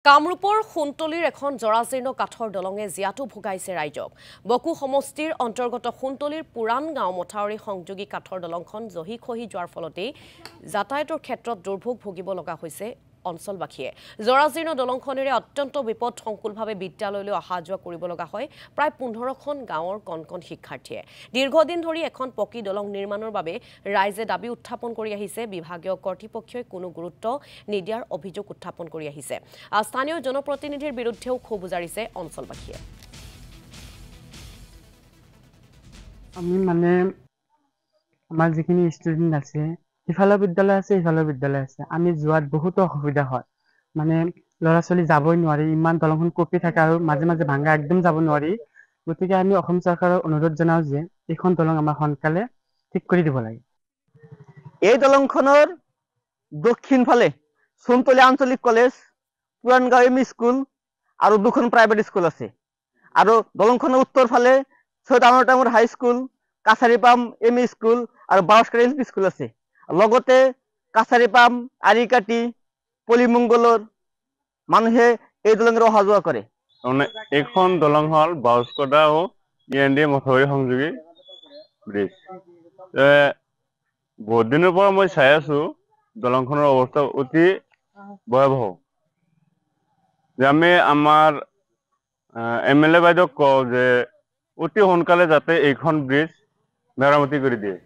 কামৰূপৰ সোণতলীৰ এখন জৰাজীৰ্ণ কাঠৰ দলঙে জিয়াটো ভোগাইছে ৰাইজক। বকু সমষ্টিৰ অন্তৰ্গত সোণতলীৰ পুৰাণ গাঁও মথাউৰি সংযোগী কাঠৰ দলংখন জহি খহি যোৱাৰ ফলতেই যাতায়াতৰ ক্ষেত্ৰত দুৰ্ভোগ ভুগিব লগা হৈছে অঞ্চলবাসীয়ে। জৰাজীৰ্ণ দলংখনেৰে অত্যন্ত বিপদসংকুলভাৱে বিদ্যালয়লৈ অহা যোৱা কৰিব লগা হয় প্ৰায় 15খন গাঁৱৰ কণ শিক্ষাৰ্থীয়ে। দীৰ্ঘদিন ধৰি এখন পকী দলং নিৰ্মাণৰ বাবে ৰাইজে দাবী উত্থাপন কৰি আহিছে। বিভাগীয় কৰ্তৃপক্ষই কোনো গুৰুত্ব নিদিয়াৰ অভিযোগ উত্থাপন কৰি আহিছে। স্থানীয় জনপ্ৰতিনিধিৰ বিৰুদ্ধেও ক্ষোভ উজাৰিছে অঞ্চলবাসীয়ে। আমি আমাৰ যিখিনি ষ্টুডেণ্ট আছে, ইফালৰ বিদ্যালয় আছে, ইফালৰ বিদ্যালয় আছে, আমি যোৱাত বহুতো অসুবিধা হয়। ল'ৰা ছোৱালী যাবই নোৱাৰি, ইমান দলংখন কঁপি থাকে আৰু মাজে মাজে ভাঙা, একদম যাব নোৱাৰি। গতিকে আমি অসম চৰকাৰক অনুৰোধ জনাওঁ যে এইখন দলং আমাৰ সোনকালে ঠিক কৰি দিব লাগে। এই দলংখনৰ দক্ষিণ ফালে সোণতলী আঞ্চলিক কলেজ, পুৰাণ গাঁও এম ই স্কুল আৰু দুখন প্ৰাইভেট স্কুল আছে। আৰু দলংখনৰ উত্তৰ ফালে সৈয়দ আনোৱাৰ তামুৰ হাই স্কুল, কাছাৰীপাম এম ই স্কুল আৰু বাউস্কাৰ এল পি স্কুল আছে। লগতে কাছাৰীপাম, আৰিকাটি, পলিমংগলৰ মানুহে এই দলঙেৰে অহা যোৱা কৰে। এইখন দলং হল বাউস্কদা ও ইএনডি মথাউৰি সংযোগী ব্ৰিজ। বহুত দিনৰ পৰা মই চাই আছো দলংখনৰ অৱস্থা অতি ভয়াবহ। আমি আমাৰ MLA বাইদেউক কওঁ যে অতি সোনকালে যাতে এইখন ব্ৰিজ মেৰামতি কৰি দিয়ে।